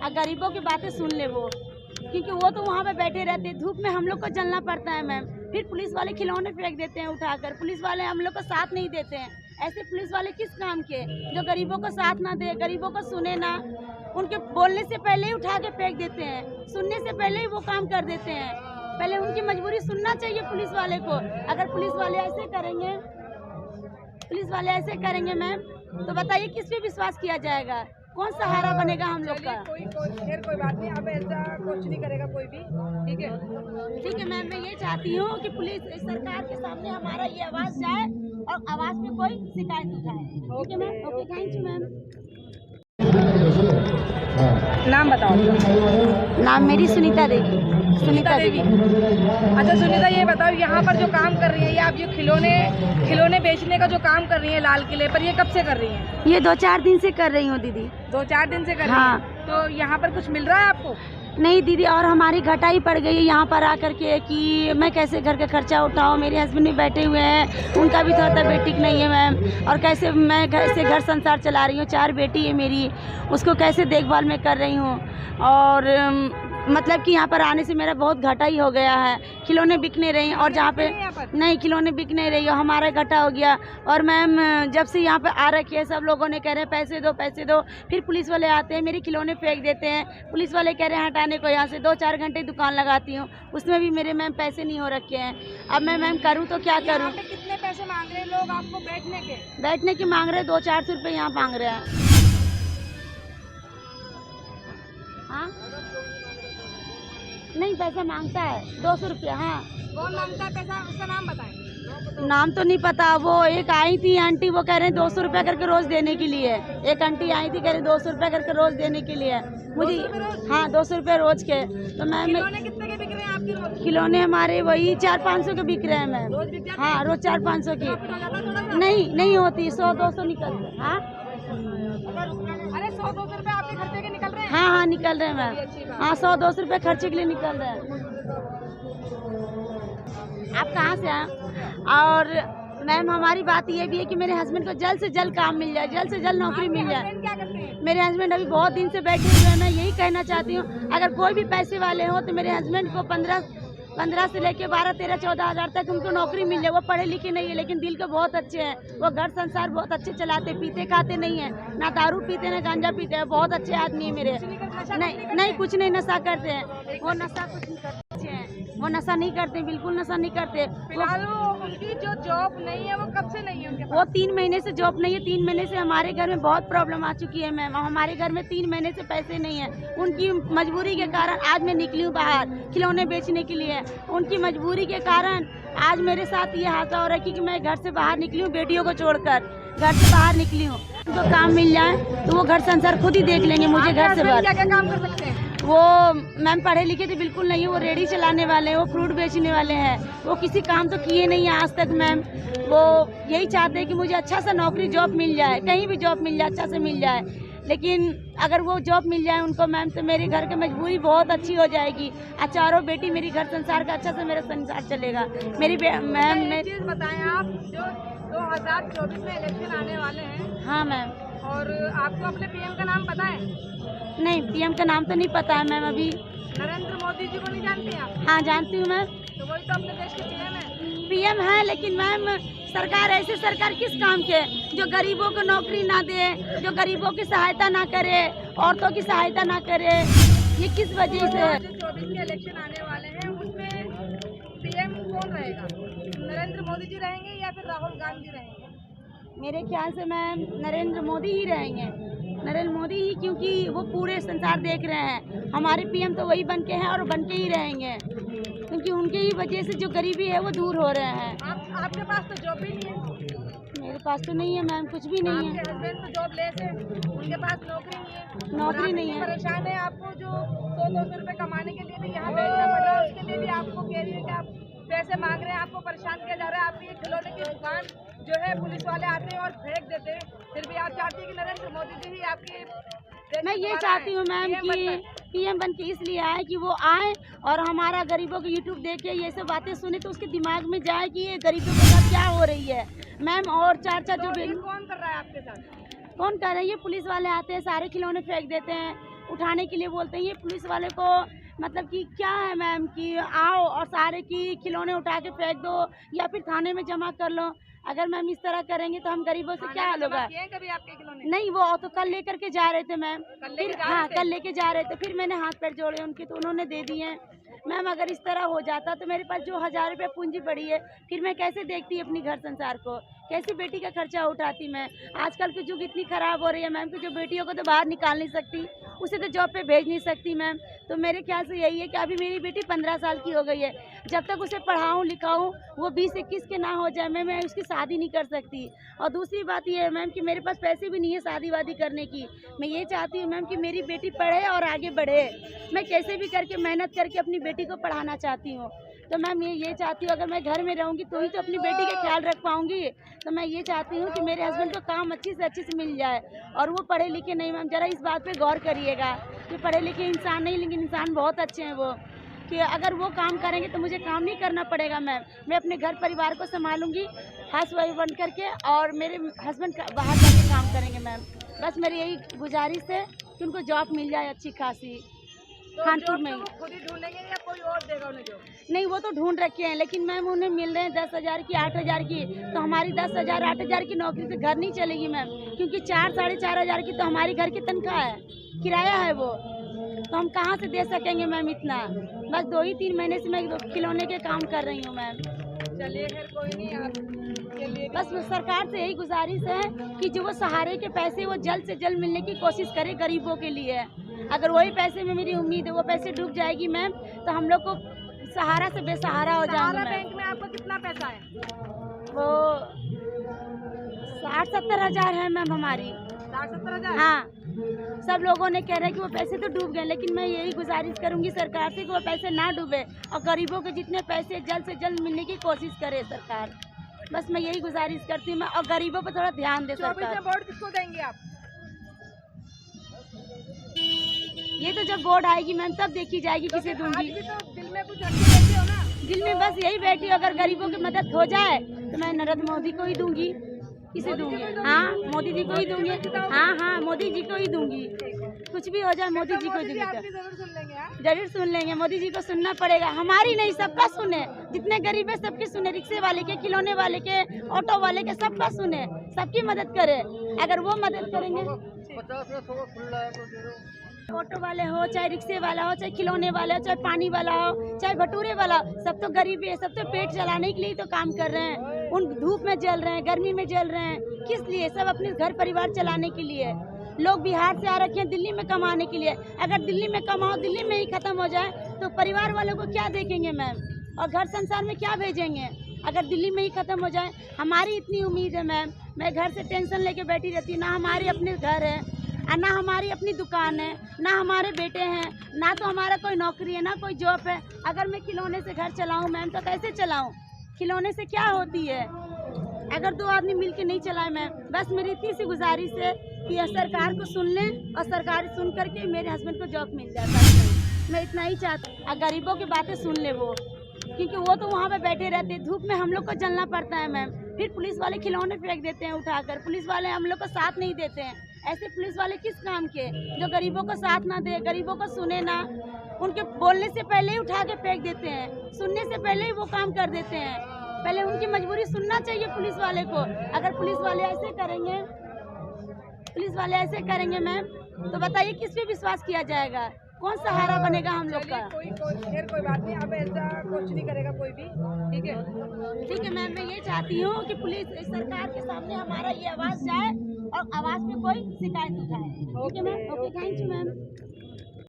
और गरीबों की बातें सुन ले वो, क्योंकि वो तो वहाँ पे बैठे रहते हैं, धूप में हम लोग को जलना पड़ता है मैम। फिर पुलिस वाले खिलौने फेंक देते हैं उठाकर, पुलिस वाले हम लोग को साथ नहीं देते हैं। ऐसे पुलिस वाले किस काम के, जो गरीबों को साथ ना दे, गरीबों को सुने ना, उनके बोलने से पहले ही उठा के फेंक देते हैं, सुनने से पहले ही वो काम कर देते हैं। पहले उनकी मजबूरी सुनना चाहिए पुलिस वाले को। अगर पुलिस वाले ऐसे करेंगे मैम, तो बताइए किस पे विश्वास किया जाएगा, कौन सहारा बनेगा हम लोग का। कोई बात नहीं, अब ऐसा कुछ नहीं करेगा कोई भी। ठीक है मैम, मैं ये चाहती हूँ कि पुलिस सरकार के सामने हमारा ये आवाज़ जाए और आवाज़ पे कोई शिकायत उठाए। ठीक है ma'am, okay, thank you ma'am. नाम बताओ। नाम मेरी सुनीता देवी। अच्छा सुनीता, ये बताओ यहाँ पर जो काम कर रही है, ये आप ये खिलौने बेचने का जो काम कर रही है लाल किले पर, ये कब से कर रही है? ये 2-4 दिन से कर रही हूँ दीदी। 2-4 दिन से कर रही हाँ। है। तो यहाँ पर कुछ मिल रहा है आपको? नहीं दीदी, और हमारी घटा ही पड़ गई है यहाँ पर आकर के कि मैं कैसे घर का खर्चा उठाऊँ। मेरे हस्बैंड भी बैठे हुए हैं, उनका भी थोड़ा तबीयत ठीक नहीं है मैम, और कैसे मैं घर संसार चला रही हूँ। 4 बेटी है मेरी, उसको कैसे देखभाल मैं कर रही हूँ। और मतलब कि यहाँ पर आने से मेरा बहुत घाटा ही हो गया है। खिलौने बिक नहीं रही, और जहाँ पे नहीं खिलौने बिक नहीं रही, हमारा घाटा हो गया। और मैम जब से यहाँ पे आ रखी है, सब लोगों ने कह रहे हैं पैसे दो। फिर पुलिस वाले आते हैं, मेरे खिलौने फेंक देते हैं। पुलिस वाले कह रहे हैं हटाने को। यहाँ से 2-4 घंटे दुकान लगाती हूँ, उसमें भी मेरे मैम पैसे नहीं हो रखे हैं। अब मैं मैम करूँ तो क्या करूँ? कितने पैसे मांग रहे हैं लोग आपको बैठने के मांग रहे हैं 200-400 रुपये यहाँ मांग रहे हैं। हाँ, नहीं पैसा मांगता है 200 रुपया। हाँ, कौन मांगता है पैसा, उसका नाम बताएं। नाम तो नहीं पता। वो एक आई थी आंटी, वो कह रहे हैं 200 रुपया करके रोज देने के लिए। एक आंटी आई थी, कह रहे 200 रुपया करके रोज देने के लिए मुझे। हाँ, 200 रुपया रोज के। तो मैम कितने के बिक रहे हैं आपके रोज? खिलौने हमारे वही 400-500 के बिक रहे हैं मैम। हाँ, रोज 400-500 की। नहीं होती, 100-200 निकलते। हाँ, अरे 100-200 रुपए आपके खर्चे के निकल रहे हैं? हाँ निकल रहे हैं मैम। हाँ, 100-200 रुपये खर्चे के लिए निकल रहे हैं। आप कहाँ से हैं? और मैम हमारी बात ये भी है कि मेरे हस्बैंड को जल्द से जल्द काम मिल जाए, जल्द से जल्द नौकरी मिल जाए। क्या करते हैं? मेरे हस्बैंड अभी बहुत दिन से बैठे हुए हैं। मैं यही कहना चाहती हूँ, अगर कोई भी पैसे वाले हो तो मेरे हस्बैंड को 15 से लेके 12-13-14 हज़ार तक उनको नौकरी मिल जाए। वो पढ़े लिखे नहीं है, लेकिन दिल के बहुत अच्छे हैं। वो घर संसार बहुत अच्छे चलाते, पीते खाते नहीं है, ना दारू पीते ना गांजा पीते हैं। बहुत अच्छे आदमी है मेरे। नहीं कुछ नहीं नशा करते हैं। वो नशा कुछ नहीं करते हैं, वो नशा नहीं करते, बिल्कुल नशा नहीं करते। फिलहाल उनकी जो जॉब नहीं है वो कब से नहीं है उनके पास? वो 3 महीने से जॉब नहीं है। 3 महीने से हमारे घर में बहुत प्रॉब्लम आ चुकी है मैम। हमारे घर में 3 महीने से पैसे नहीं है। उनकी मजबूरी के कारण आज मैं निकली हूँ बाहर खिलौने बेचने के लिए। उनकी मजबूरी के कारण आज मेरे साथ ये हादसा हो रहा है कि मैं घर से बाहर निकली हूँ, बेटियों को छोड़कर घर से बाहर निकली हूँ। उनको काम मिल जाए तो वो घर संसार खुद ही देख लेंगे। मुझे घर से बाहर क्या काम कर सकते हैं? वो मैम पढ़े लिखे थे बिल्कुल नहीं है। वो रेडी चलाने वाले हैं, वो फ्रूट बेचने वाले हैं। वो किसी काम तो किए नहीं है आज तक मैम। वो यही चाहते हैं कि मुझे अच्छा सा नौकरी जॉब मिल जाए, कहीं भी जॉब मिल जाए, अच्छा से मिल जाए। लेकिन अगर वो जॉब मिल जाए उनको मैम, तो मेरे घर की मजबूरी बहुत अच्छी हो जाएगी। चारों बेटी मेरी घर संसार का अच्छा से मेरा संसार चलेगा। मेरी मैम एक चीज़ बताएं आप, जो 2024 में इलेक्शन आने वाले हैं। हाँ मैम। और आपको अपने पीएम का नाम पता है? नहीं, पीएम का नाम तो नहीं पता है मैम अभी। नरेंद्र मोदी जी को नहीं जानती आप? हाँ जानती हूँ मैम। तो वही तो अपने देश के पीएम है, लेकिन मैम सरकार ऐसी सरकार किस काम के, जो गरीबों को नौकरी ना दे, जो गरीबों की सहायता ना करे, औरतों की सहायता ना करे, ये किस वजह से है? 2024 के इलेक्शन आने वाले हैं, उसमें पीएम कौन रहेगा? नरेंद्र मोदी जी रहेंगे या फिर राहुल गांधी रहेंगे? मेरे ख्याल से मैम नरेंद्र मोदी ही रहेंगे। नरेंद्र मोदी ही, क्योंकि वो पूरे संसार देख रहे हैं। हमारे पीएम तो वही बन के हैं और बन के ही रहेंगे, क्योंकि उनके ही वजह से जो गरीबी है वो दूर हो रहे हैं। आपके पास तो जॉब भी नहीं है? मेरे पास तो नहीं है मैम, कुछ भी नहीं है। आपके हस्बैंड तो जॉब लेस है, उनके पास नौकरी नहीं है। नौकरी नहीं है। परेशान है। आपको जो 100-200 रुपए कमाने के लिए भी यहाँ बैठना पड़ रहा है, उसके लिए भी आपको कह रही है कि आप पैसे मांग रहे हैं, आपको परेशान किया जा रहा है। आपकी ये खिलौने की दुकान जो है पुलिस वाले आते हैं और फेंक देते हैं, फिर भी आप चाहती है कि नरेंद्र मोदी जी ही आपकी। मैं ये चाहती हूँ मैम कि पीएम बन के इसलिए आए कि वो आए और हमारा गरीबों को यूट्यूब देखे, ये सब बातें सुने तो उसके दिमाग में जाए कि ये गरीबों के साथ क्या हो रही है मैम। और 4 जो कौन कर रहा है आपके साथ? कौन कर रही है? पुलिस वाले आते हैं, सारे खिलौने फेंक देते हैं। उठाने के लिए बोलते हैं। ये पुलिस वाले को मतलब कि क्या है मैम कि आओ और सारे की खिलौने उठा के फेंक दो या फिर थाने में जमा कर लो। अगर मैम इस तरह करेंगे तो हम गरीबों से क्या हाल होगा? कभी आपके खिलौने? नहीं, वो तो कल लेकर के जा रहे थे मैम। हाँ, कल लेके जा रहे थे, फिर मैंने हाथ पैर जोड़े उनके तो उन्होंने दे दिए। मैम अगर इस तरह हो जाता तो मेरे पास जो 1000 रुपये पूंजी पड़ी है, फिर मैं कैसे देखती अपनी घर संसार को, कैसे बेटी का खर्चा उठाती मैं? आजकल की युग इतनी ख़राब हो रही है मैम कि जो बेटियों को तो बाहर निकाल नहीं सकती, उसे तो जॉब पे भेज नहीं सकती मैम। तो मेरे ख्याल से यही है कि अभी मेरी बेटी 15 साल की हो गई है, जब तक उसे पढ़ाऊँ लिखाऊँ वो 20-21 के ना हो जाए मैं उसकी शादी नहीं कर सकती। और दूसरी बात ये है मैम कि मेरे पास पैसे भी नहीं है शादी वादी करने की। मैं ये चाहती हूँ मैम कि मेरी बेटी पढ़े और आगे बढ़े। मैं कैसे भी करके मेहनत करके अपनी बेटी को पढ़ाना चाहती हूँ। तो मैम ये चाहती हूँ अगर मैं घर में रहूँगी तो ही तो अपनी बेटी का ख्याल रख पाऊँगी। तो मैं ये चाहती हूँ कि मेरे हस्बैंड को काम अच्छी से मिल जाए और वो पढ़े लिखे नहीं। मैम ज़रा इस बात पे गौर करिएगा कि पढ़े लिखे इंसान नहीं लेकिन इंसान बहुत अच्छे हैं वो, कि अगर वो काम करेंगे तो मुझे काम नहीं करना पड़ेगा मैम। मैं अपने घर परिवार को संभालूंगी हाउसवाइफ बन करके और मेरे हस्बैंड बाहर जाके काम करेंगे मैम। बस मेरी यही गुजारिश है कि उनको जॉब मिल जाए अच्छी खासी कानपुर में। खुद ही ढूंढेंगे या कोई और देगा उन्हें जॉब? नहीं, वो तो ढूंढ रखे हैं लेकिन मैम उन्हें मिल रहे हैं 10,000 की 8,000 की। तो हमारी 10,000 8,000 की नौकरी से घर नहीं चलेगी मैम, क्योंकि 4-4,500 की तो हमारी घर की तनख्वाह है, किराया है वो। तो हम कहाँ से दे सकेंगे मैम इतना? बस 2-3 महीने से मैं खिलौने के काम कर रही हूँ मैम। चलिए खैर कोई नहीं, आपके लिए बस सरकार से यही गुजारिश है कि जो वो सहारे के पैसे वो जल्द से जल्द मिलने की कोशिश करे गरीबों के लिए। अगर वही पैसे में मेरी उम्मीद है वो पैसे डूब जाएगी मैम तो हम लोग को सहारा से बेसहारा हो जाएंगे। बैंक में आपका कितना पैसा है? वो 60-70 हज़ार है मैम हमारी। 60-70 हज़ार? हाँ, सब लोगों ने कह रहे हैं कि वो पैसे तो डूब गए, लेकिन मैं यही गुजारिश करूंगी सरकार से कि वो पैसे ना डूबे और गरीबों के जितने पैसे जल्द से जल्द मिलने की कोशिश करे सरकार। बस मैं यही गुजारिश करती हूँ मैं, और गरीबों पर थोड़ा ध्यान दे सरकार। 24 में वोट किसको देंगे आप? ये तो जब वोट आएगी मैम तब देखी जाएगी किसे दूंगी। तो दिल में कुछ रखे बैठे हो ना? दिल में बस यही बैठी, अगर गरीबों की मदद हो जाए तो मैं नरेंद्र मोदी को ही दूंगी। किसे दूंगी? हाँ, मोदी जी को ही दूंगी। हाँ, मोदी जी को ही दूंगी। कुछ भी हो जाए मोदी जी को ही दूंगी। जरूर सुन लेंगे, मोदी जी को सुनना पड़ेगा। हमारी नहीं, सबका सुने। जितने गरीब है सबकी सुने, रिक्शे वाले के, खिलौने वाले के, ऑटो वाले के, सबका सुने, सबकी मदद करे। अगर वो मदद करेंगे, ऑटो वाले हो चाहे रिक्शे वाला हो चाहे खिलौने वाला हो चाहे पानी वाला हो चाहे भटूरे वाला, सब तो गरीब है, सब तो पेट चलाने के लिए तो काम कर रहे हैं। उन धूप में जल रहे हैं, गर्मी में जल रहे हैं, किस लिए? सब अपने घर परिवार चलाने के लिए। लोग बिहार से आ रखे हैं दिल्ली में कमाने के लिए। अगर दिल्ली में कमाओ, दिल्ली में ही खत्म हो जाए तो परिवार वालों को क्या देखेंगे मैम, और घर संसार में क्या भेजेंगे? अगर दिल्ली में ही खत्म हो जाए। हमारी इतनी उम्मीद है मैम, मैं घर से टेंशन लेके बैठी रहती हूँ। ना हमारे अपने घर है, ना हमारी अपनी दुकान है, ना हमारे बेटे हैं, ना तो हमारा कोई नौकरी है, ना कोई जॉब है। अगर मैं खिलौने से घर चलाऊं मैम तो कैसे चलाऊं? खिलौने से क्या होती है अगर 2 आदमी मिलके नहीं चलाए मैम? बस मेरी इतनी सी गुजारिश है कि सरकार को सुन लें और सरकार सुन करके मेरे हस्बैंड को जॉब मिल जाए। मैं इतना ही चाहती हूँ, और गरीबों की बातें सुन ले वो, क्योंकि वो तो वहाँ पे बैठे रहते हैं, धूप में हम लोग को जलना पड़ता है मैम। फिर पुलिस वाले खिलौने फेंक देते हैं उठाकर, पुलिस वाले हम लोग को साथ नहीं देते हैं। ऐसे पुलिस वाले किस काम के, जो गरीबों को साथ ना दे, गरीबों को सुने ना, उनके बोलने से पहले ही उठा के फेंक देते हैं, सुनने से पहले ही वो काम कर देते हैं। पहले उनकी मजबूरी सुनना चाहिए पुलिस वाले को। अगर पुलिस वाले ऐसे करेंगे मैम तो बताइए किस पे विश्वास किया जाएगा? कौन सहारा बनेगा हम लोग का? कोई बात नहीं, अब ऐसा कुछ नहीं करेगा कोई भी। ठीक है मैम, मैं ये चाहती हूँ कि पुलिस सरकार के सामने हमारा ये आवाज़ जाए और आवाज़ पे कोई शिकायत उठाए। ठीक है ma'am, okay, thank you ma'am.